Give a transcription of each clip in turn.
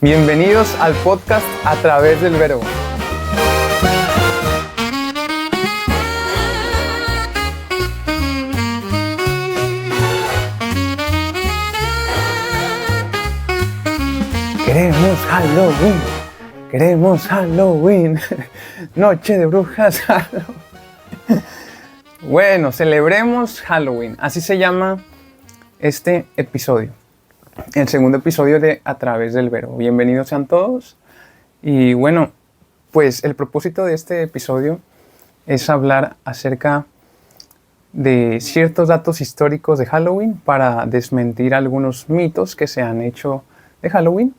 Bienvenidos al podcast A Través del Verbo. Queremos Halloween, queremos Halloween, noche de brujas, Halloween. Bueno, celebremos Halloween, así se llama este episodio. El segundo episodio de A Través del Verbo. Bienvenidos sean todos. Y bueno, pues el propósito de este episodio es hablar acerca de ciertos datos históricos de Halloween para desmentir algunos mitos que se han hecho de Halloween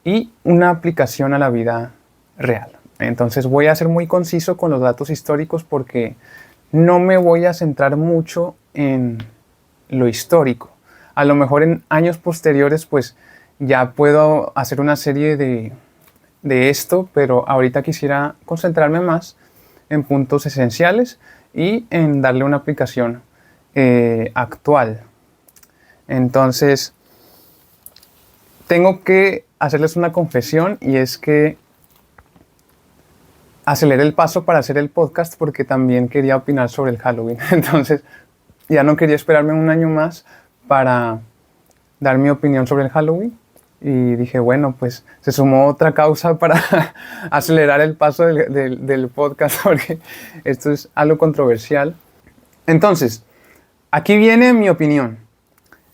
y una aplicación a la vida real. Entonces voy a ser muy conciso con los datos históricos porque no me voy a centrar mucho en lo histórico. A lo mejor en años posteriores pues ya puedo hacer una serie de esto, pero ahorita quisiera concentrarme más en puntos esenciales y en darle una aplicación actual. Entonces, tengo que hacerles una confesión y es que aceleré el paso para hacer el podcast porque también quería opinar sobre el Halloween. Entonces, ya no quería esperarme un año más para dar mi opinión sobre el Halloween y dije, bueno, pues se sumó otra causa para acelerar el paso del podcast porque esto es algo controversial. Entonces, aquí viene mi opinión.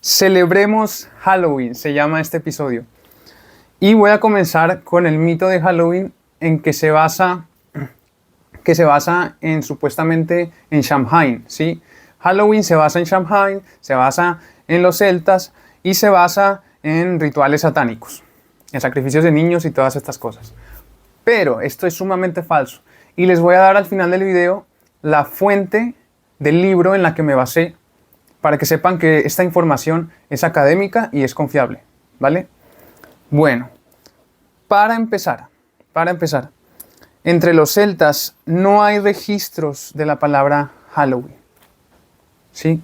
Celebremos Halloween, se llama este episodio. Y voy a comenzar con el mito de Halloween en que se basa en supuestamente en Samhain, ¿sí? Halloween se basa en Samhain, se basa en los celtas y se basa en rituales satánicos, en sacrificios de niños y todas estas cosas. Pero esto es sumamente falso y les voy a dar al final del video la fuente del libro en la que me basé para que sepan que esta información es académica y es confiable, ¿vale? Bueno, para empezar, entre los celtas no hay registros de la palabra Halloween, ¿sí?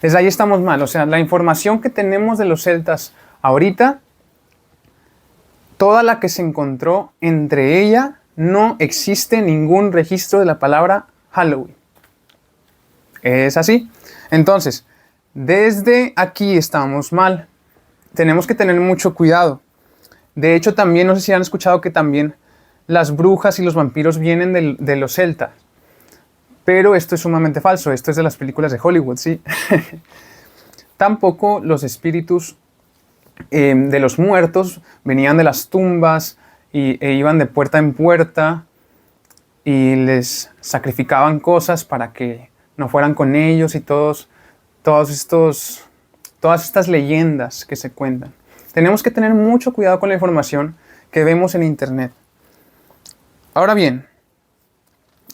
Desde ahí estamos mal, o sea, la información que tenemos de los celtas ahorita, toda la que se encontró entre ella, no existe ningún registro de la palabra Halloween. ¿Es así? Entonces, desde aquí estamos mal. Tenemos que tener mucho cuidado. De hecho, también, no sé si han escuchado que también las brujas y los vampiros vienen de los celtas. Pero esto es sumamente falso, esto es de las películas de Hollywood, ¿sí? Tampoco los espíritus de los muertos venían de las tumbas e iban de puerta en puerta y les sacrificaban cosas para que no fueran con ellos y todas estas leyendas que se cuentan. Tenemos que tener mucho cuidado con la información que vemos en internet. Ahora bien,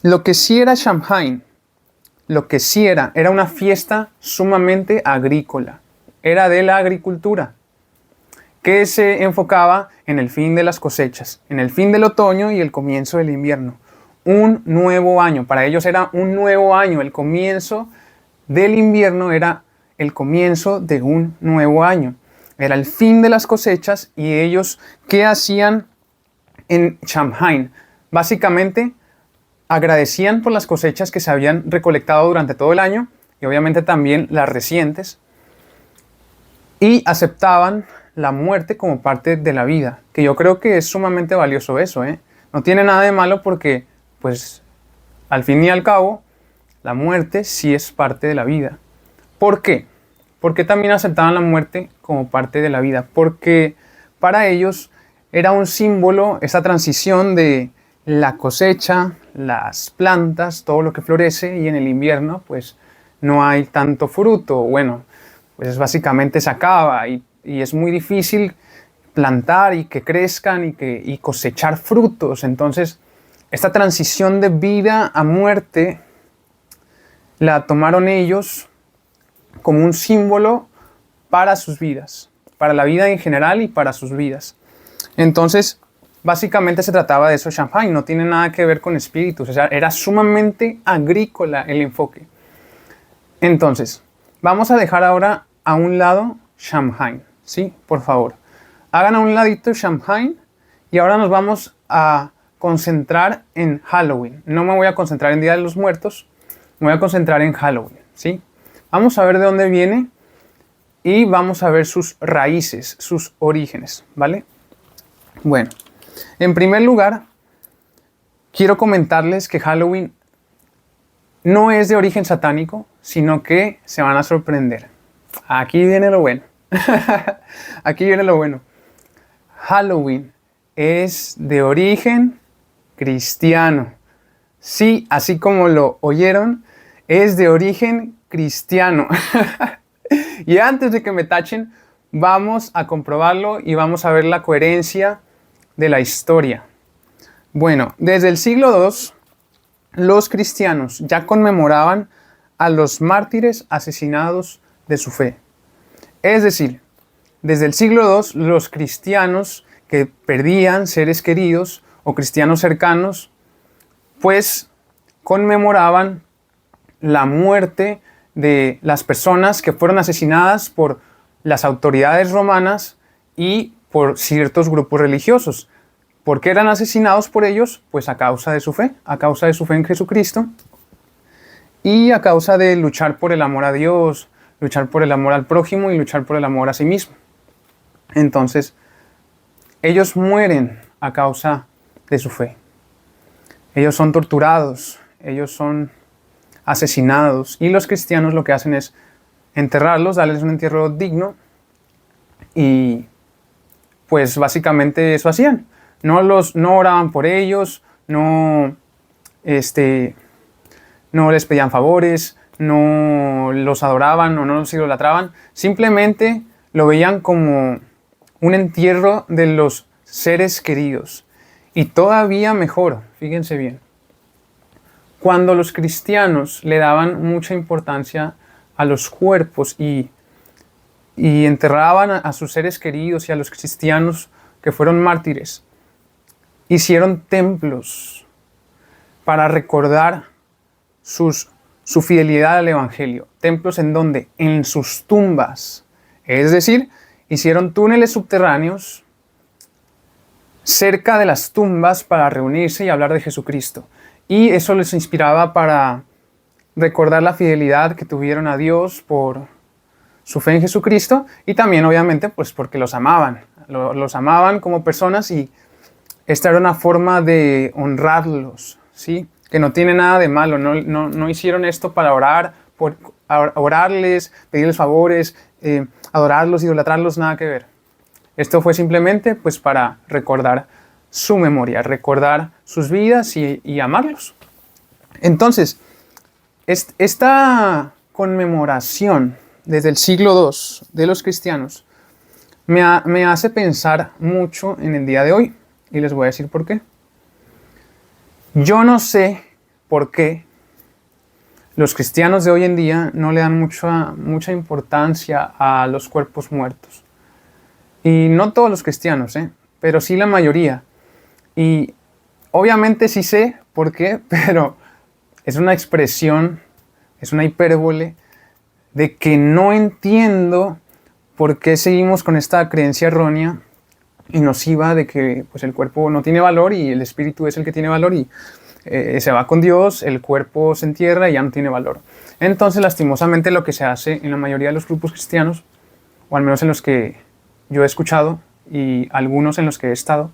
lo que sí era Samhain, era una fiesta sumamente agrícola, era de la agricultura, que se enfocaba en el fin de las cosechas, en el fin del otoño y el comienzo del invierno. Un nuevo año, para ellos era un nuevo año, el comienzo del invierno era el comienzo de un nuevo año. Era el fin de las cosechas y ellos, ¿qué hacían en Samhain? Básicamente, agradecían por las cosechas que se habían recolectado durante todo el año y obviamente también las recientes y aceptaban la muerte como parte de la vida, que yo creo que es sumamente valioso eso, ¿eh? No tiene nada de malo porque, pues, al fin y al cabo, la muerte sí es parte de la vida. ¿Por qué? Porque también aceptaban la muerte como parte de la vida, porque para ellos era un símbolo esa transición de la cosecha, las plantas, todo lo que florece y en el invierno pues no hay tanto fruto. Bueno, pues básicamente se acaba y es muy difícil plantar y que crezcan y cosechar frutos. Entonces esta transición de vida a muerte la tomaron ellos como un símbolo para sus vidas, para la vida en general y para sus vidas. Entonces básicamente se trataba de eso, Samhain, no tiene nada que ver con espíritus, o sea, era sumamente agrícola el enfoque. Entonces, vamos a dejar ahora a un lado Samhain, ¿sí? Por favor. hagan a un ladito Samhain y ahora nos vamos a concentrar en Halloween. No me voy a concentrar en Día de los Muertos, me voy a concentrar en Halloween, ¿sí? Vamos a ver de dónde viene y vamos a ver sus raíces, sus orígenes, ¿vale? Bueno, en primer lugar, quiero comentarles que Halloween no es de origen satánico, sino que se van a sorprender. Aquí viene lo bueno. Aquí viene lo bueno. Halloween es de origen cristiano. Sí, así como lo oyeron, es de origen cristiano. Y antes de que me tachen, vamos a comprobarlo y vamos a ver la coherencia de la historia. Bueno, desde el siglo II, los cristianos ya conmemoraban a los mártires asesinados de su fe. Es decir, desde el siglo II, los cristianos que perdían seres queridos o cristianos cercanos, pues conmemoraban la muerte de las personas que fueron asesinadas por las autoridades romanas y por ciertos grupos religiosos. ¿Por qué eran asesinados por ellos? Pues a causa de su fe en Jesucristo y a causa de luchar por el amor a Dios, luchar por el amor al prójimo y luchar por el amor a sí mismo. Entonces, ellos mueren a causa de su fe. Ellos son torturados, ellos son asesinados y los cristianos lo que hacen es enterrarlos, darles un entierro digno y pues básicamente eso hacían. No oraban por ellos, no les pedían favores, no los adoraban o no los idolatraban, simplemente lo veían como un entierro de los seres queridos. Y todavía mejor, fíjense bien, cuando los cristianos le daban mucha importancia a los cuerpos y enterraban a sus seres queridos y a los cristianos que fueron mártires, hicieron templos para recordar su fidelidad al Evangelio. Templos en donde, en sus tumbas, es decir, hicieron túneles subterráneos cerca de las tumbas para reunirse y hablar de Jesucristo. Y eso les inspiraba para recordar la fidelidad que tuvieron a Dios por su fe en Jesucristo y también obviamente pues porque los amaban. Los amaban como personas y esta era una forma de honrarlos, ¿sí? Que no tiene nada de malo. No hicieron esto para orarles, pedirles favores, adorarlos, idolatrarlos, nada que ver. Esto fue simplemente pues para recordar su memoria, recordar sus vidas y amarlos. Entonces, esta conmemoración desde el siglo II de los cristianos me hace pensar mucho en el día de hoy y les voy a decir por qué. Yo no sé por qué los cristianos de hoy en día no le dan mucha importancia a los cuerpos muertos. Y no todos los cristianos, pero sí la mayoría. Y obviamente sí sé por qué, pero es una expresión, es una hipérbole de que no entiendo por qué seguimos con esta creencia errónea y nociva de que pues, el cuerpo no tiene valor y el espíritu es el que tiene valor y se va con Dios, el cuerpo se entierra y ya no tiene valor. Entonces, lastimosamente, lo que se hace en la mayoría de los grupos cristianos, o al menos en los que yo he escuchado y algunos en los que he estado,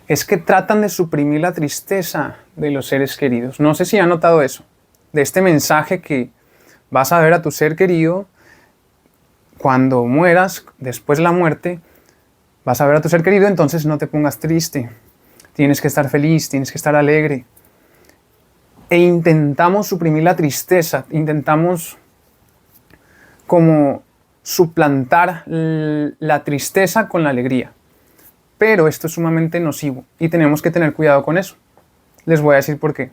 es que tratan de suprimir la tristeza de los seres queridos. No sé si han notado eso, de este mensaje que vas a ver a tu ser querido cuando mueras, después de la muerte, vas a ver a tu ser querido, entonces no te pongas triste. Tienes que estar feliz, tienes que estar alegre. E intentamos suprimir la tristeza, intentamos como suplantar la tristeza con la alegría. Pero esto es sumamente nocivo y tenemos que tener cuidado con eso. Les voy a decir por qué.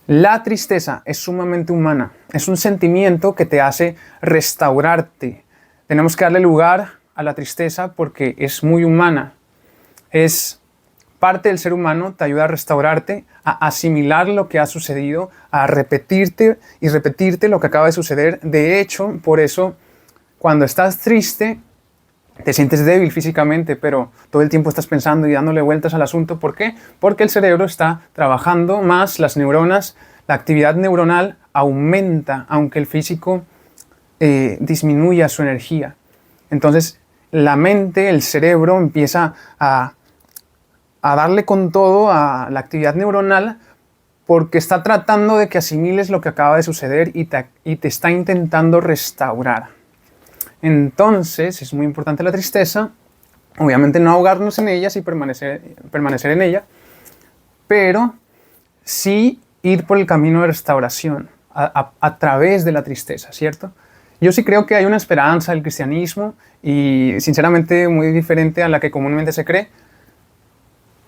La tristeza es sumamente humana, es un sentimiento que te hace restaurarte. Tenemos que darle lugar a la tristeza porque es muy humana, es parte del ser humano, te ayuda a restaurarte, a asimilar lo que ha sucedido, a repetirte y repetirte lo que acaba de suceder. De hecho, por eso, cuando estás triste, Te sientes débil físicamente, pero todo el tiempo estás pensando y dándole vueltas al asunto. ¿Por qué? Porque el cerebro está trabajando más, las neuronas, la actividad neuronal aumenta, aunque el físico disminuya su energía. Entonces, la mente, el cerebro empieza a darle con todo a la actividad neuronal porque está tratando de que asimiles lo que acaba de suceder y te está intentando restaurar. Entonces, es muy importante la tristeza, obviamente no ahogarnos en ella y permanecer en ella, pero sí ir por el camino de restauración a través de la tristeza, ¿cierto? Yo sí creo que hay una esperanza del cristianismo y sinceramente muy diferente a la que comúnmente se cree,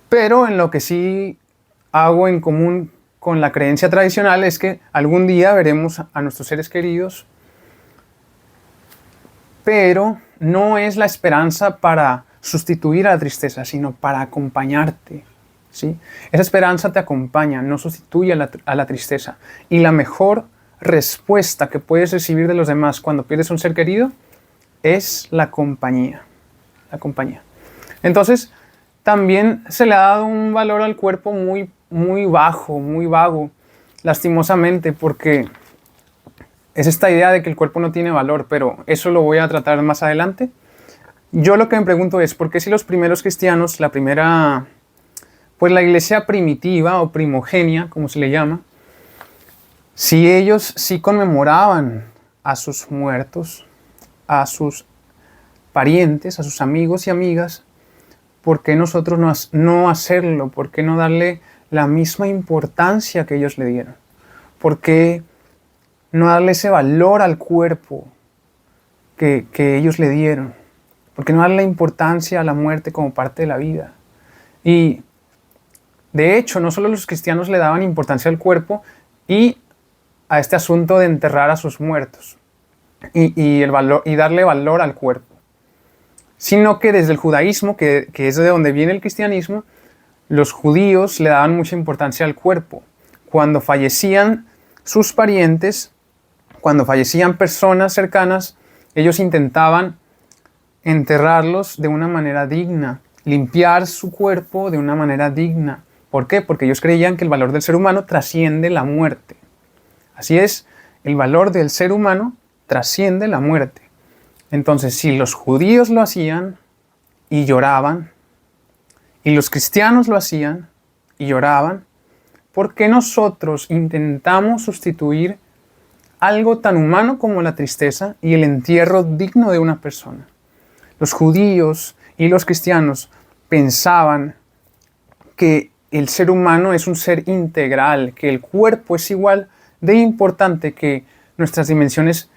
pero en lo que sí hago en común con la creencia tradicional es que algún día veremos a nuestros seres queridos, pero no es la esperanza para sustituir a la tristeza, sino para acompañarte, ¿sí? Esa esperanza te acompaña, no sustituye a la tristeza. Y la mejor respuesta que puedes recibir de los demás cuando pierdes un ser querido es la compañía. La compañía. Entonces, también se le ha dado un valor al cuerpo muy, muy bajo, muy vago, lastimosamente, porque es esta idea de que el cuerpo no tiene valor, pero eso lo voy a tratar más adelante. Yo lo que me pregunto es, ¿por qué si los primeros cristianos, pues la iglesia primitiva o primogenia, como se le llama, si ellos sí conmemoraban a sus muertos, a sus parientes, a sus amigos y amigas, ¿por qué nosotros no hacerlo? ¿Por qué no darle la misma importancia que ellos le dieron? ¿Por qué no darle ese valor al cuerpo que ellos le dieron? ¿Por qué no darle importancia a la muerte como parte de la vida? Y de hecho, no solo los cristianos le daban importancia al cuerpo y a este asunto de enterrar a sus muertos y darle valor al cuerpo, sino que desde el judaísmo, que es de donde viene el cristianismo, los judíos le daban mucha importancia al cuerpo. Cuando fallecían sus parientes, cuando fallecían personas cercanas, ellos intentaban enterrarlos de una manera digna, limpiar su cuerpo de una manera digna. ¿Por qué? Porque ellos creían que el valor del ser humano trasciende la muerte. Así es, el valor del ser humano trasciende la muerte. Entonces, si los judíos lo hacían y lloraban, y los cristianos lo hacían y lloraban, ¿por qué nosotros intentamos sustituir algo tan humano como la tristeza y el entierro digno de una persona? Los judíos y los cristianos pensaban que el ser humano es un ser integral, que el cuerpo es igual de importante que nuestras dimensiones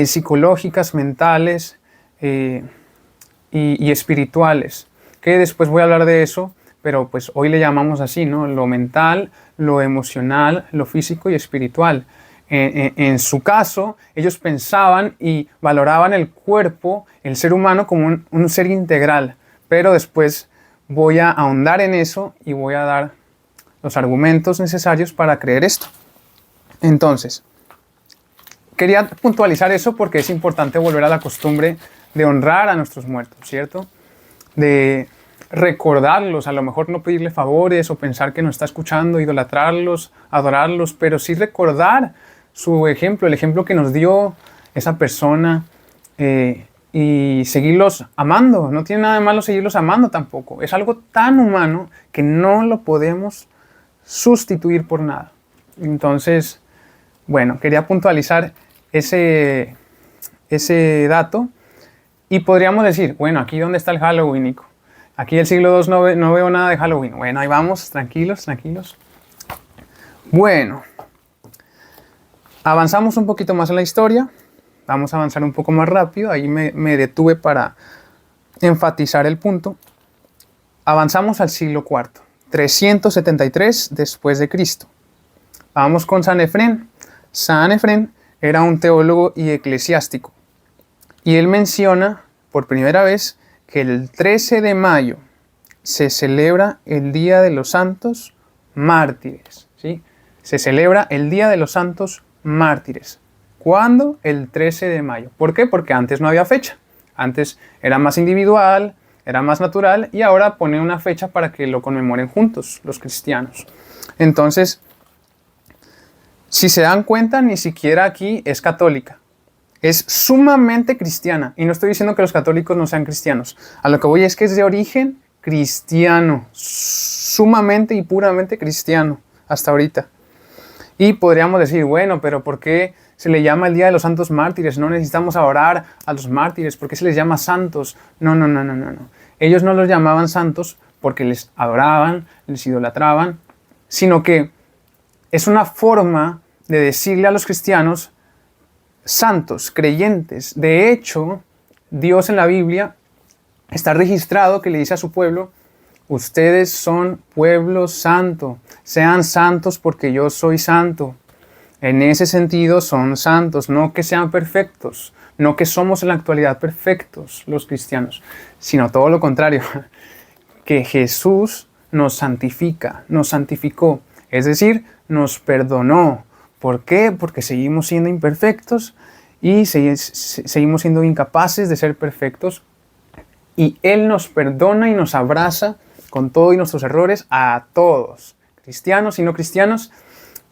psicológicas, mentales y espirituales, que después voy a hablar de eso, pero pues hoy le llamamos así, ¿no? Lo mental, lo emocional, lo físico y espiritual. En su caso, ellos pensaban y valoraban el cuerpo, el ser humano, como un ser integral, pero después voy a ahondar en eso y voy a dar los argumentos necesarios para creer esto. Entonces, quería puntualizar eso porque es importante volver a la costumbre de honrar a nuestros muertos, ¿cierto? De recordarlos, a lo mejor no pedirle favores o pensar que nos está escuchando, idolatrarlos, adorarlos, pero sí recordar su ejemplo, el ejemplo que nos dio esa persona y seguirlos amando. No tiene nada de malo seguirlos amando tampoco. Es algo tan humano que no lo podemos sustituir por nada. Entonces, bueno, quería puntualizar ese dato y podríamos decir, bueno, aquí ¿dónde está el Halloween, Nico? Aquí el siglo II no veo nada de Halloween. Bueno, ahí vamos, tranquilos, tranquilos. Bueno, avanzamos un poquito más en la historia. Vamos a avanzar un poco más rápido. Ahí me detuve para enfatizar el punto. Avanzamos al siglo IV, 373 después de Cristo. Vamos con San Efrén. San Efrén era un teólogo y eclesiástico. Y él menciona por primera vez que el 13 de mayo se celebra el Día de los Santos Mártires, ¿sí? Se celebra el Día de los Santos Mártires. ¿Cuándo? El 13 de mayo. ¿Por qué? Porque antes no había fecha. Antes era más individual, era más natural, y ahora pone una fecha para que lo conmemoren juntos los cristianos. Entonces, si se dan cuenta, ni siquiera aquí es católica. Es sumamente cristiana. Y no estoy diciendo que los católicos no sean cristianos. A lo que voy es que es de origen cristiano. Sumamente y puramente cristiano hasta ahorita. Y podríamos decir, bueno, pero ¿por qué se le llama el Día de los Santos Mártires? No necesitamos adorar a los mártires. ¿Por qué se les llama santos? No. Ellos no los llamaban santos porque les adoraban, les idolatraban, sino que es una forma de decirle a los cristianos santos, creyentes. De hecho, Dios en la Biblia está registrado que le dice a su pueblo: ustedes son pueblo santo, sean santos porque yo soy santo. En ese sentido son santos, no que sean perfectos, no que somos en la actualidad perfectos los cristianos, sino todo lo contrario, que Jesús nos santifica, nos santificó, es decir, nos perdonó. ¿Por qué? Porque seguimos siendo imperfectos y seguimos siendo incapaces de ser perfectos, y Él nos perdona y nos abraza con todos nuestros errores a todos, cristianos y no cristianos,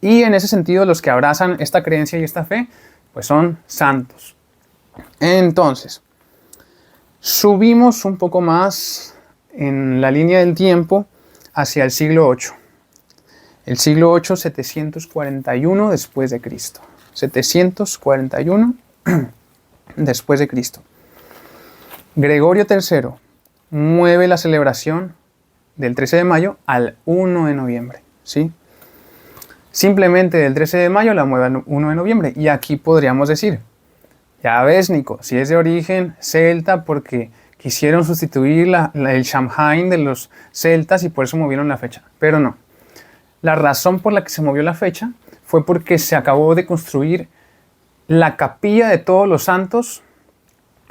y en ese sentido los que abrazan esta creencia y esta fe, pues son santos. Entonces, subimos un poco más en la línea del tiempo hacia el siglo VIII. El siglo VIII, 741 después de Cristo. 741 después de Cristo. Gregorio III mueve la celebración del 13 de mayo al 1 de noviembre, ¿sí? Simplemente del 13 de mayo la mueve al 1 de noviembre. Y aquí podríamos decir, ya ves, Nico, si es de origen celta porque quisieron sustituir el Samhain de los celtas y por eso movieron la fecha. Pero no. La razón por la que se movió la fecha fue porque se acabó de construir la capilla de todos los santos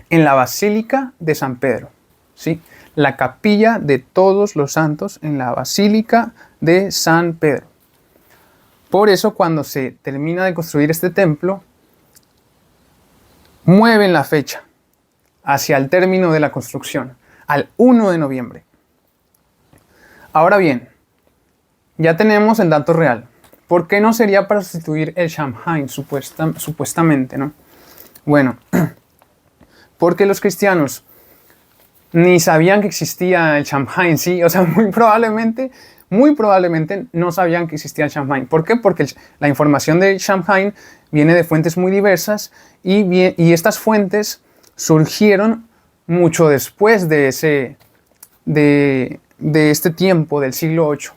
en la Basílica de San Pedro, ¿sí? La capilla de todos los santos en la Basílica de San Pedro. Por eso, cuando se termina de construir este templo, mueven la fecha hacia el término de la construcción, al 1 de noviembre. Ahora bien, ya tenemos el dato real. ¿Por qué no sería para sustituir el Samhain, supuestamente, ¿no? Bueno, porque los cristianos ni sabían que existía el Samhain, ¿sí? O sea, muy probablemente no sabían que existía el Samhain. ¿Por qué? Porque la información del Samhain viene de fuentes muy diversas y estas fuentes surgieron mucho después de este tiempo del siglo VIII.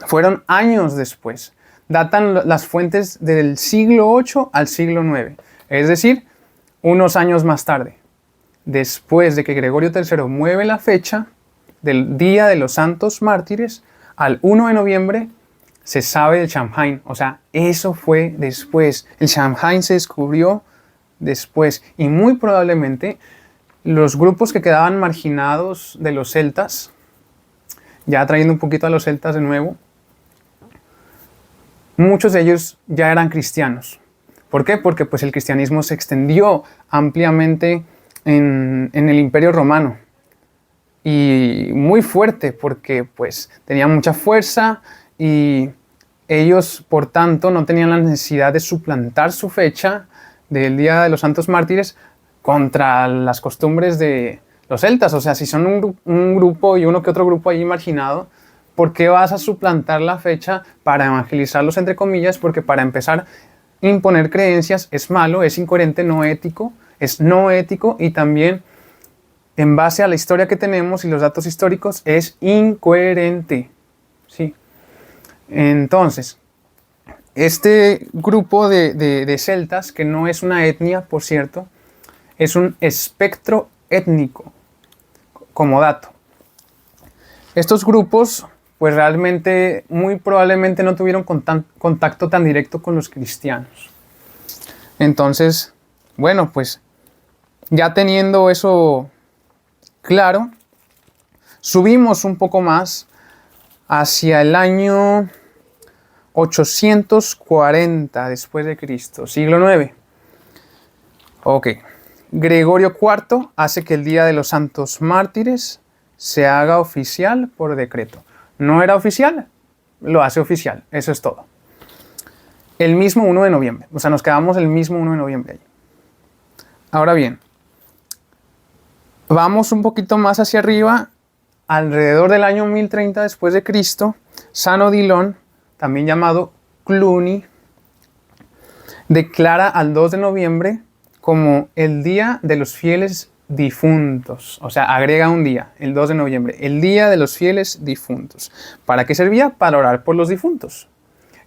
Fueron años después. Datan las fuentes del siglo VIII al siglo IX. Es decir, unos años más tarde. Después de que Gregorio III mueve la fecha del Día de los Santos Mártires al 1 de noviembre, se sabe del Samhain. O sea, eso fue después. El Samhain se descubrió después. Y muy probablemente los grupos que quedaban marginados de los celtas, ya trayendo un poquito a los celtas de nuevo, muchos de ellos ya eran cristianos. ¿Por qué? Porque pues, el cristianismo se extendió ampliamente en el Imperio Romano. Y muy fuerte porque pues, tenía mucha fuerza y ellos, por tanto, no tenían la necesidad de suplantar su fecha del Día de los Santos Mártires contra las costumbres de los celtas. O sea, si son un grupo y uno que otro grupo ahí marginado, ¿por qué vas a suplantar la fecha para evangelizarlos, entre comillas? Porque para empezar, imponer creencias es malo, es incoherente, es no ético y también, en base a la historia que tenemos y los datos históricos, es incoherente, ¿sí? Entonces, este grupo de celtas, que no es una etnia, por cierto, es un espectro étnico, como dato. Estos grupos, pues realmente, muy probablemente no tuvieron contacto tan directo con los cristianos. Entonces, bueno, pues ya teniendo eso claro, subimos un poco más hacia el año 840 después de Cristo, siglo IX. Ok, Gregorio IV hace que el Día de los Santos Mártires se haga oficial por decreto. ¿No era oficial? Lo hace oficial, eso es todo. El mismo 1 de noviembre, o sea, nos quedamos el mismo 1 de noviembre ahí. Ahora bien, vamos un poquito más hacia arriba, alrededor del año 1030 después de Cristo, San Odilon, también llamado Cluny, declara al 2 de noviembre como el Día de los Fieles Difuntos. O sea, agrega un día, el 2 de noviembre, el Día de los Fieles Difuntos. ¿Para qué servía? Para orar por los difuntos.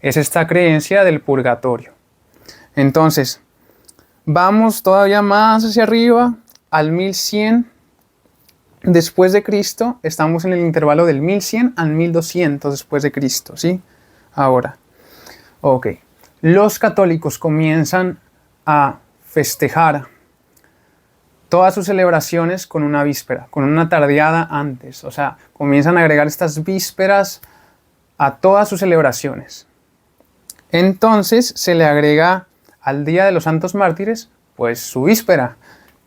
Es esta creencia del purgatorio. Entonces, vamos todavía más hacia arriba, al 1100 después de Cristo. Estamos en el intervalo del 1100 al 1200 después de Cristo, ¿sí? Ahora, ok. Los católicos comienzan a festejar todas sus celebraciones con una víspera, con una tardeada antes. O sea, comienzan a agregar estas vísperas a todas sus celebraciones. Entonces se le agrega al Día de los Santos Mártires, pues su víspera.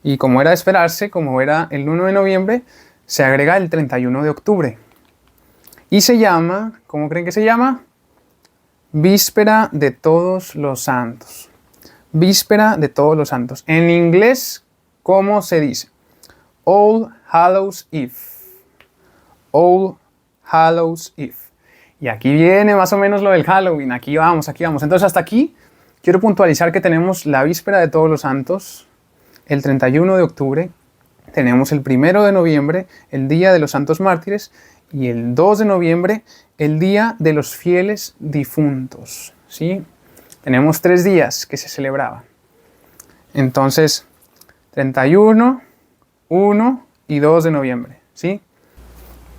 Y como era de esperarse, como era el 1 de noviembre, se agrega el 31 de octubre. Y se llama, ¿cómo creen que se llama? Víspera de Todos los Santos. Víspera de Todos los Santos. En inglés, ¿cómo se dice? All Hallows Eve. All Hallows Eve. Y aquí viene más o menos lo del Halloween. Aquí vamos, aquí vamos. Entonces hasta aquí quiero puntualizar que tenemos la Víspera de Todos los Santos, el 31 de octubre. Tenemos el 1 de noviembre, el Día de los Santos Mártires. Y el 2 de noviembre, el Día de los Fieles Difuntos. ¿Sí? Tenemos 3 días que se celebraban. Entonces, 31, 1 y 2 de noviembre. ¿Sí?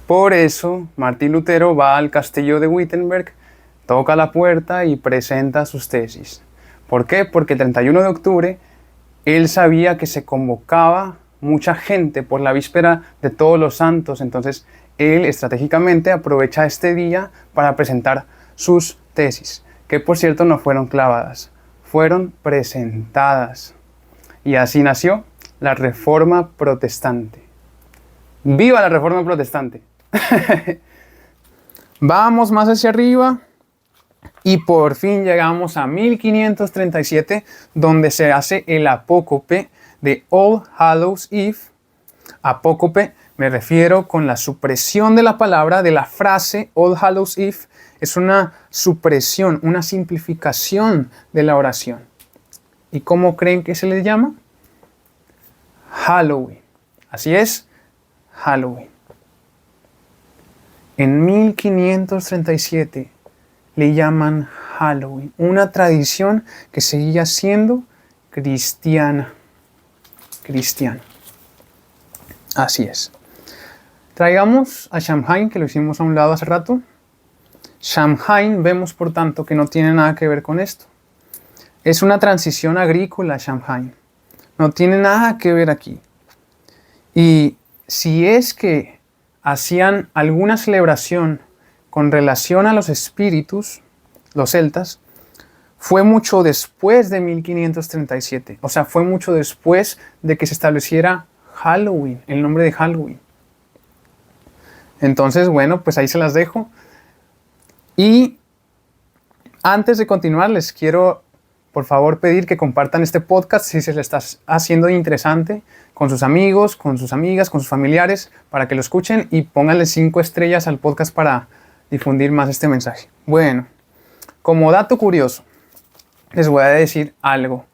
Por eso, Martín Lutero va al castillo de Wittenberg, toca la puerta y presenta sus tesis. ¿Por qué? Porque el 31 de octubre él sabía que se convocaba mucha gente por la víspera de Todos los Santos. Entonces, él estratégicamente aprovecha este día para presentar sus tesis, que por cierto no fueron clavadas, fueron presentadas. Y así nació la Reforma Protestante. ¡Viva la Reforma Protestante! Vamos más hacia arriba y por fin llegamos a 1537, donde se hace el apócope de All Hallows Eve. Apócope me refiero con la supresión de la palabra, de la frase All Hallows Eve. Es una supresión, una simplificación de la oración. ¿Y cómo creen que se le llama? Halloween. Así es, Halloween. En 1537 le llaman Halloween, una tradición que seguía siendo cristiana. Así es. Traigamos a Samhain, que lo hicimos a un lado hace rato. Samhain vemos, por tanto, que no tiene nada que ver con esto. Es una transición agrícola, Samhain. No tiene nada que ver aquí. Y si es que hacían alguna celebración con relación a los espíritus, los celtas, fue mucho después de 1537. O sea, fue mucho después de que se estableciera Halloween, el nombre de Halloween. Entonces, bueno, pues ahí se las dejo. Y antes de continuar, les quiero, por favor, pedir que compartan este podcast si se les está haciendo interesante con sus amigos, con sus amigas, con sus familiares, para que lo escuchen y pónganle 5 estrellas al podcast para difundir más este mensaje. Bueno, como dato curioso, les voy a decir algo.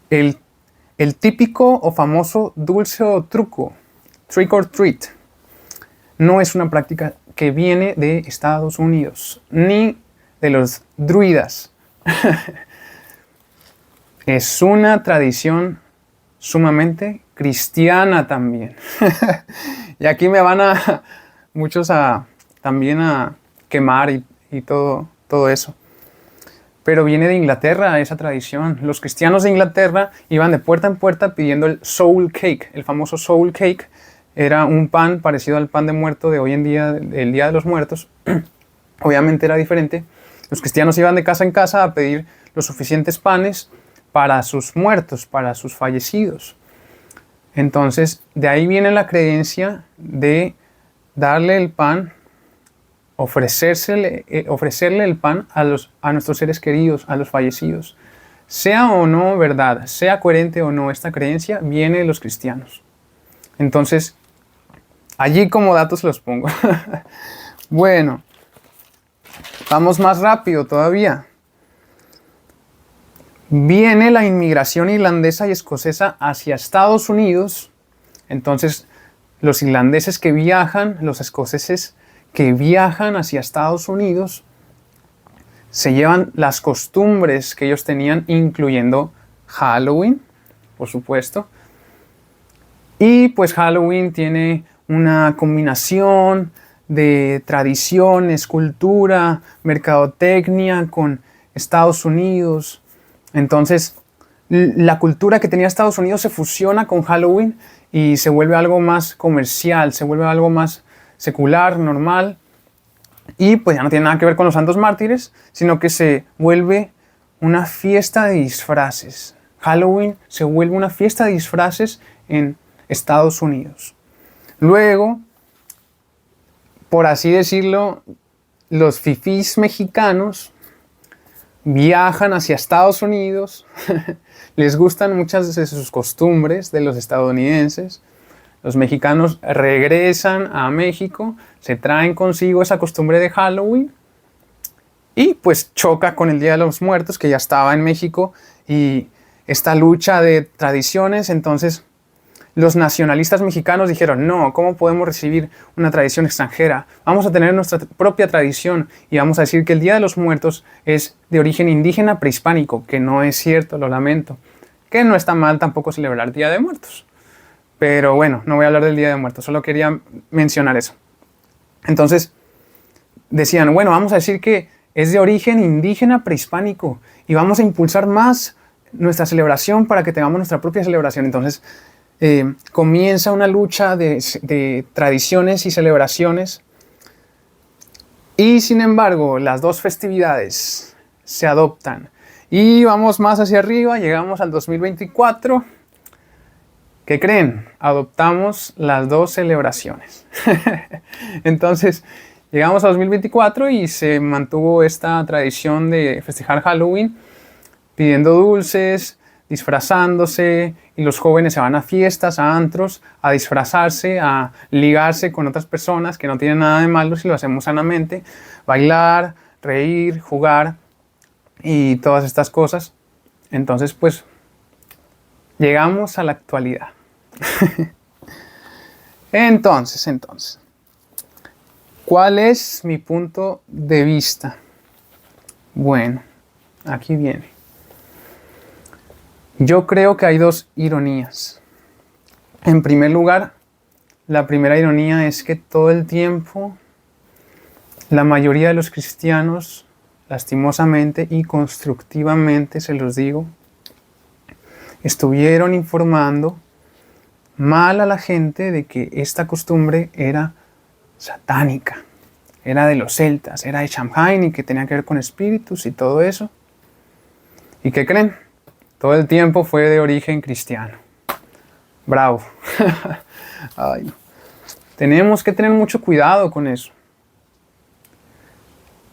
El típico o famoso dulce o truco, trick or treat, no es una práctica que viene de Estados Unidos, ni de los druidas. Es una tradición sumamente cristiana también. Y aquí me van a muchos también a quemar y todo eso. Pero viene de Inglaterra esa tradición. Los cristianos de Inglaterra iban de puerta en puerta pidiendo el soul cake. El famoso soul cake era un pan parecido al pan de muerto de hoy en día, el Día de los Muertos. Obviamente era diferente. Los cristianos iban de casa en casa a pedir los suficientes panes para sus muertos, para sus fallecidos. Entonces, de ahí viene la creencia de darle el pan, ofrecerle el pan a nuestros seres queridos, a los fallecidos. Sea o no verdad, sea coherente o no esta creencia, viene de los cristianos. Entonces, allí como datos los pongo. Bueno, vamos más rápido todavía. Viene la inmigración irlandesa y escocesa hacia Estados Unidos. Entonces, los irlandeses que viajan, los escoceses que viajan hacia Estados Unidos, se llevan las costumbres que ellos tenían, incluyendo Halloween, por supuesto. Y pues Halloween tiene una combinación de tradiciones, cultura, mercadotecnia con Estados Unidos. Entonces, la cultura que tenía Estados Unidos se fusiona con Halloween y se vuelve algo más comercial, se vuelve algo más secular, normal. Y pues ya no tiene nada que ver con los santos mártires, sino que se vuelve una fiesta de disfraces. Halloween se vuelve una fiesta de disfraces en Estados Unidos. Luego, por así decirlo, los fifís mexicanos viajan hacia Estados Unidos, les gustan muchas de sus costumbres de los estadounidenses. Los mexicanos regresan a México, se traen consigo esa costumbre de Halloween y pues choca con el Día de los Muertos, que ya estaba en México, y esta lucha de tradiciones. Entonces los nacionalistas mexicanos dijeron, no, ¿cómo podemos recibir una tradición extranjera? Vamos a tener nuestra propia tradición y vamos a decir que el Día de los Muertos es de origen indígena prehispánico, que no es cierto, lo lamento, que no está mal tampoco celebrar Día de Muertos. Pero bueno, no voy a hablar del Día de Muertos, solo quería mencionar eso. Entonces decían, bueno, vamos a decir que es de origen indígena prehispánico y vamos a impulsar más nuestra celebración para que tengamos nuestra propia celebración. Entonces comienza una lucha de tradiciones y celebraciones, y sin embargo las dos festividades se adoptan y vamos más hacia arriba, llegamos al 2024. ¿Qué creen? Adoptamos las dos celebraciones. Entonces llegamos a 2024 y se mantuvo esta tradición de festejar Halloween pidiendo dulces, disfrazándose, y los jóvenes se van a fiestas, a antros, a disfrazarse, a ligarse con otras personas, que no tienen nada de malo si lo hacemos sanamente, bailar, reír, jugar y todas estas cosas. Entonces, pues, llegamos a la actualidad. Entonces, ¿cuál es mi punto de vista? Bueno, aquí viene. Yo creo que hay dos ironías. En primer lugar, la primera ironía es que todo el tiempo la mayoría de los cristianos, lastimosamente y constructivamente, se los digo, estuvieron informando mal a la gente de que esta costumbre era satánica, era de los celtas, era de Samhain y que tenía que ver con espíritus y todo eso. ¿Y qué creen? Todo el tiempo fue de origen cristiano. Bravo. Ay, no. Tenemos que tener mucho cuidado con eso.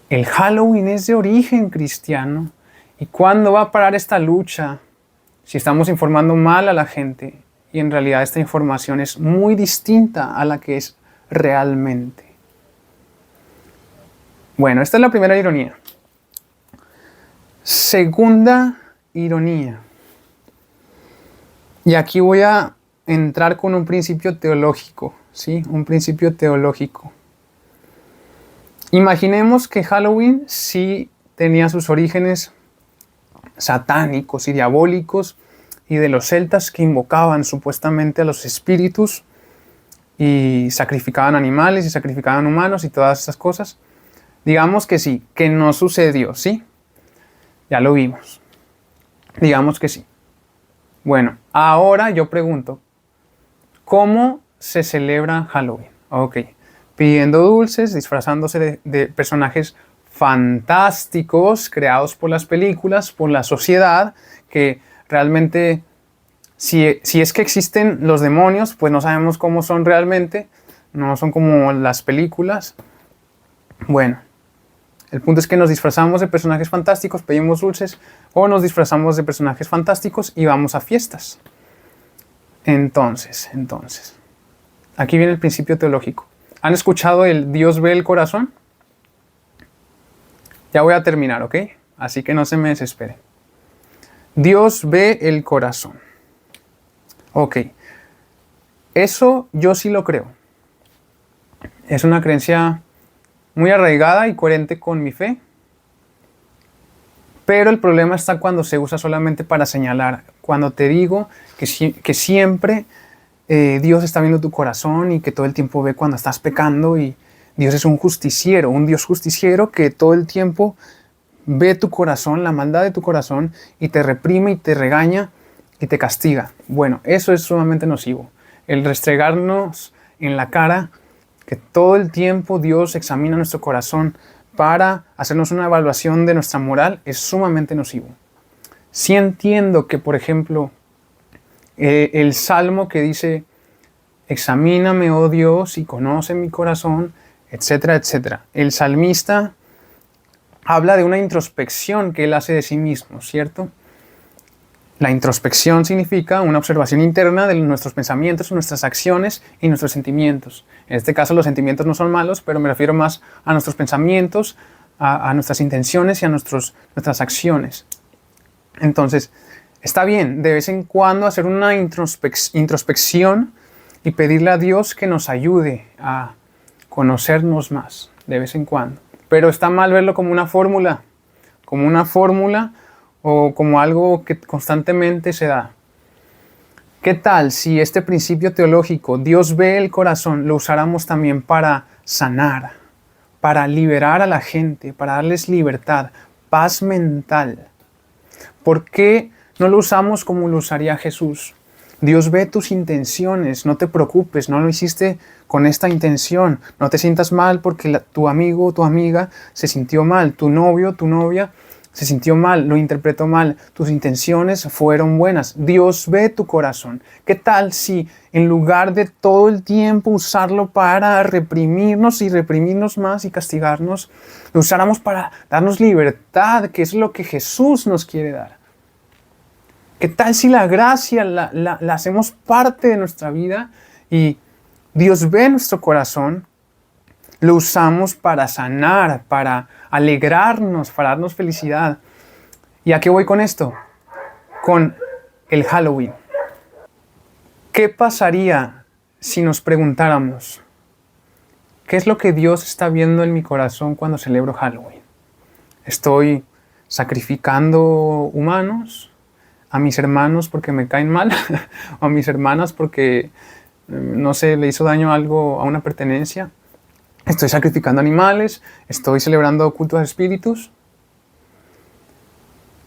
El Halloween es de origen cristiano. ¿Y cuándo va a parar esta lucha si estamos informando mal a la gente y en realidad esta información es muy distinta a la que es realmente? Bueno, esta es la primera ironía. Segunda ironía. Y aquí voy a entrar con un principio teológico, ¿sí? Un principio teológico. Imaginemos que Halloween sí tenía sus orígenes satánicos y diabólicos y de los celtas que invocaban supuestamente a los espíritus y sacrificaban animales y sacrificaban humanos y todas esas cosas. Digamos que sí, que no sucedió, ¿sí? Ya lo vimos. Digamos que sí. Bueno, ahora yo pregunto, ¿cómo se celebra Halloween? Ok, pidiendo dulces, disfrazándose de personajes fantásticos creados por las películas, por la sociedad, que realmente, si es que existen los demonios, pues no sabemos cómo son realmente, no son como las películas. Bueno, el punto es que nos disfrazamos de personajes fantásticos, pedimos dulces, o nos disfrazamos de personajes fantásticos y vamos a fiestas. Entonces, aquí viene el principio teológico. ¿Han escuchado el Dios ve el corazón? Ya voy a terminar, ¿ok? Así que no se me desesperen. Dios ve el corazón. Ok. Eso yo sí lo creo. Es una creencia muy arraigada y coherente con mi fe. Pero el problema está cuando se usa solamente para señalar. Cuando te digo que siempre Dios está viendo tu corazón y que todo el tiempo ve cuando estás pecando, y Dios es un justiciero, un Dios justiciero que todo el tiempo ve tu corazón, la maldad de tu corazón, y te reprime y te regaña y te castiga. Bueno, eso es sumamente nocivo. El restregarnos en la cara que todo el tiempo Dios examina nuestro corazón para hacernos una evaluación de nuestra moral es sumamente nocivo. Sí entiendo que, por ejemplo, el salmo que dice: examíname, oh Dios, y conoce mi corazón, etcétera, etcétera. El salmista habla de una introspección que él hace de sí mismo, ¿cierto? La introspección significa una observación interna de nuestros pensamientos, nuestras acciones y nuestros sentimientos. En este caso los sentimientos no son malos, pero me refiero más a nuestros pensamientos, a nuestras intenciones y a nuestras acciones. Entonces, está bien de vez en cuando hacer una introspección y pedirle a Dios que nos ayude a conocernos más, de vez en cuando. Pero está mal verlo como una fórmula o como algo que constantemente se da. ¿Qué tal si este principio teológico, Dios ve el corazón, lo usáramos también para sanar, para liberar a la gente, para darles libertad, paz mental? ¿Por qué no lo usamos como lo usaría Jesús? Dios ve tus intenciones, no te preocupes, no lo hiciste con esta intención, no te sientas mal porque tu amigo o tu amiga se sintió mal, tu novio, tu novia se sintió mal, lo interpretó mal, tus intenciones fueron buenas. Dios ve tu corazón. ¿Qué tal si en lugar de todo el tiempo usarlo para reprimirnos y reprimirnos más y castigarnos, lo usáramos para darnos libertad, que es lo que Jesús nos quiere dar? ¿Qué tal si la gracia la hacemos parte de nuestra vida y Dios ve nuestro corazón, lo usamos para sanar, para alegrarnos, para darnos felicidad? ¿Y a qué voy con esto? Con el Halloween. ¿Qué pasaría si nos preguntáramos: ¿qué es lo que Dios está viendo en mi corazón cuando celebro Halloween? ¿Estoy sacrificando humanos? ¿A mis hermanos porque me caen mal? ¿O a mis hermanas porque, no sé, le hizo daño algo a una pertenencia? ¿Estoy sacrificando animales? ¿Estoy celebrando cultos a espíritus?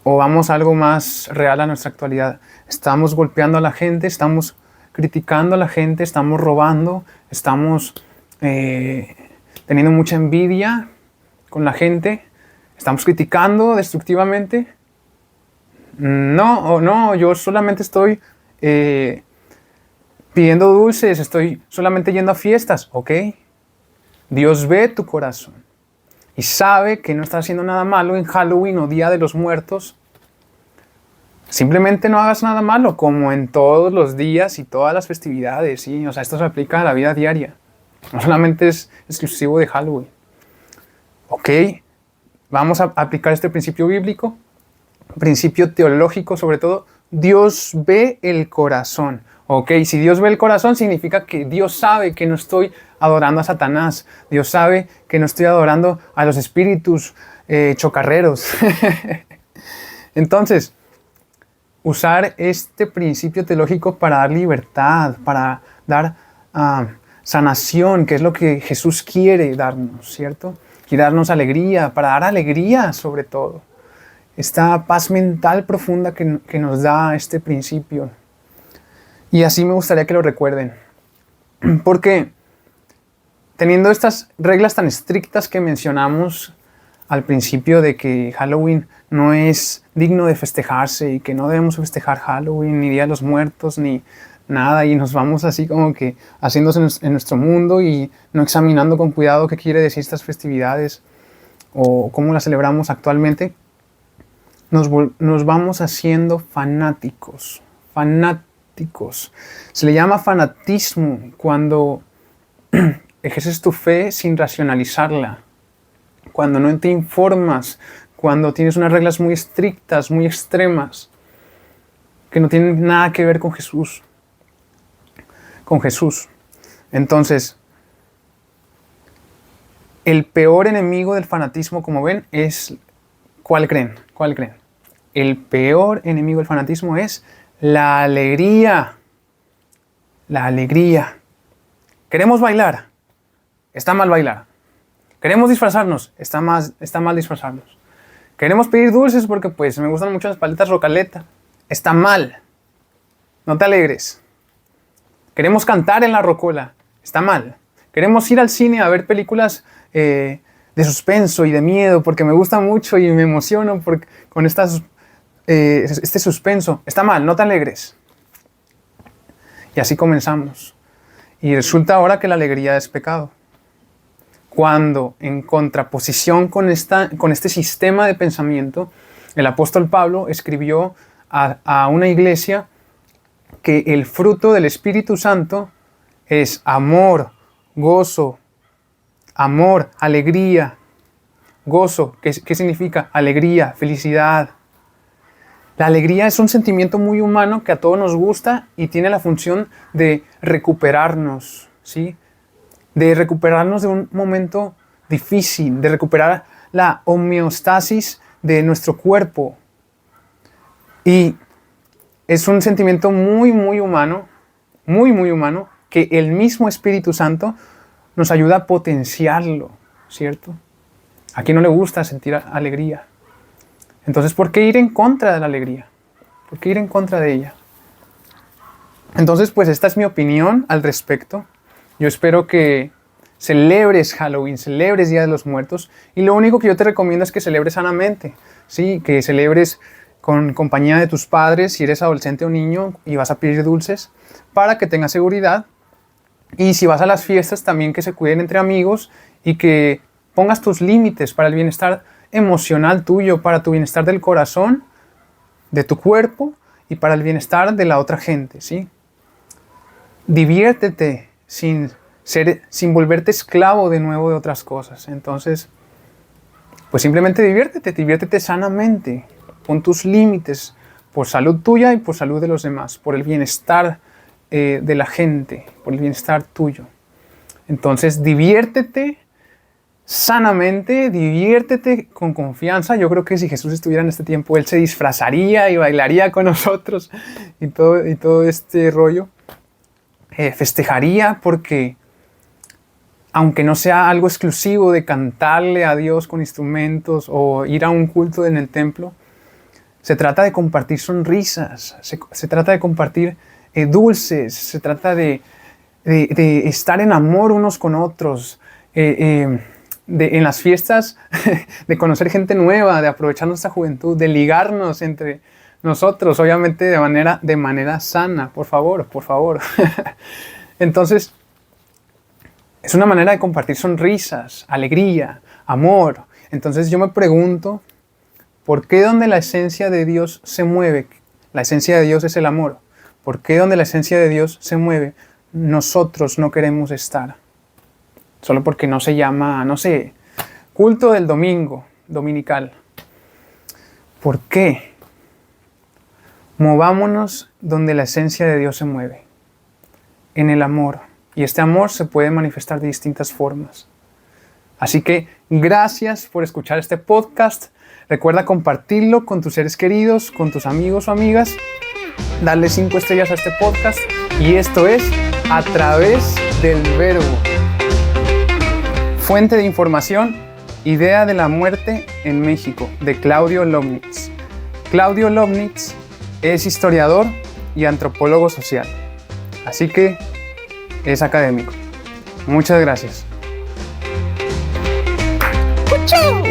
¿O vamos a algo más real a nuestra actualidad? ¿Estamos golpeando a la gente? ¿Estamos criticando a la gente? ¿Estamos robando? ¿Estamos teniendo mucha envidia con la gente? ¿Estamos criticando destructivamente? No, yo solamente estoy pidiendo dulces, estoy solamente yendo a fiestas, ¿ok? Dios ve tu corazón y sabe que no estás haciendo nada malo en Halloween o Día de los Muertos. Simplemente no hagas nada malo, como en todos los días y todas las festividades, ¿sí? O sea, esto se aplica a la vida diaria. No solamente es exclusivo de Halloween. ¿Ok? Vamos a aplicar este principio bíblico, principio teológico sobre todo. Dios ve el corazón. Ok, si Dios ve el corazón significa que Dios sabe que no estoy adorando a Satanás. Dios sabe que no estoy adorando a los espíritus chocarreros. Entonces, usar este principio teológico para dar libertad, para dar sanación, que es lo que Jesús quiere darnos, ¿cierto? Quiere darnos alegría, para dar alegría sobre todo. Esta paz mental profunda que nos da este principio. Y así me gustaría que lo recuerden. Porque teniendo estas reglas tan estrictas que mencionamos al principio de que Halloween no es digno de festejarse y que no debemos festejar Halloween, ni Día de los Muertos, ni nada, y nos vamos así como que haciéndose en nuestro mundo y no examinando con cuidado qué quiere decir estas festividades o cómo las celebramos actualmente, nos vamos haciendo fanáticos. Se le llama fanatismo cuando ejerces tu fe sin racionalizarla, cuando no te informas, cuando tienes unas reglas muy estrictas, muy extremas, que no tienen nada que ver con Jesús. Entonces, el peor enemigo del fanatismo, como ven, es... ¿Cuál creen? El peor enemigo del fanatismo es la alegría. La alegría. Queremos bailar. Está mal bailar. Queremos disfrazarnos. Está mal disfrazarnos. Queremos pedir dulces porque pues me gustan mucho las paletas Rocaleta. Está mal. No te alegres. Queremos cantar en la rocola. Está mal. Queremos ir al cine a ver películas de suspenso y de miedo porque me gusta mucho y me emociono con este suspenso. Está mal, no te alegres. Y así comenzamos. Y resulta ahora que la alegría es pecado. Cuando en contraposición con este sistema de pensamiento, el apóstol Pablo escribió a una iglesia que el fruto del Espíritu Santo es amor, gozo, alegría, gozo. ¿Qué significa? Alegría, felicidad. La alegría es un sentimiento muy humano que a todos nos gusta y tiene la función de recuperarnos, ¿sí? De recuperarnos de un momento difícil, de recuperar la homeostasis de nuestro cuerpo. Y es un sentimiento muy humano, muy humano, que el mismo Espíritu Santo nos ayuda a potenciarlo, ¿cierto? ¿A quién no le gusta sentir alegría? Entonces, ¿por qué ir en contra de la alegría? ¿Por qué ir en contra de ella? Entonces, pues esta es mi opinión al respecto. Yo espero que celebres Halloween, celebres Día de los Muertos, y lo único que yo te recomiendo es que celebres sanamente, ¿sí? Que celebres con compañía de tus padres, si eres adolescente o niño y vas a pedir dulces, para que tengas seguridad. Y si vas a las fiestas, también que se cuiden entre amigos y que pongas tus límites para el bienestar emocional tuyo, para tu bienestar del corazón, de tu cuerpo y para el bienestar de la otra gente, ¿sí? Diviértete sin volverte esclavo de nuevo de otras cosas. Entonces, pues simplemente diviértete sanamente. Pon tus límites por salud tuya y por salud de los demás, por el bienestar de la gente, por el bienestar tuyo. Entonces, diviértete sanamente, diviértete con confianza. Yo creo que si Jesús estuviera en este tiempo, Él se disfrazaría y bailaría con nosotros y todo este rollo. Festejaría porque, aunque no sea algo exclusivo de cantarle a Dios con instrumentos o ir a un culto en el templo, se trata de compartir sonrisas, se trata de compartir dulces, se trata de estar en amor unos con otros, en las fiestas, de conocer gente nueva, de aprovechar nuestra juventud, de ligarnos entre nosotros, obviamente de manera sana, por favor. Entonces, es una manera de compartir sonrisas, alegría, amor. Entonces yo me pregunto, ¿por qué donde la esencia de Dios se mueve? La esencia de Dios es el amor. ¿Por qué donde la esencia de Dios se mueve, nosotros no queremos estar? Solo porque no se llama, no sé, culto del domingo, dominical. ¿Por qué? Movámonos donde la esencia de Dios se mueve, en el amor. Y este amor se puede manifestar de distintas formas. Así que gracias por escuchar este podcast. Recuerda compartirlo con tus seres queridos, con tus amigos o amigas. Darle 5 estrellas a este podcast. Y esto es A Través del Verbo. Fuente de información: Idea de la muerte en México, de Claudio Lovnitz. Claudio Lovnitz es historiador y antropólogo social. Así que es académico. Muchas gracias. ¡Chao!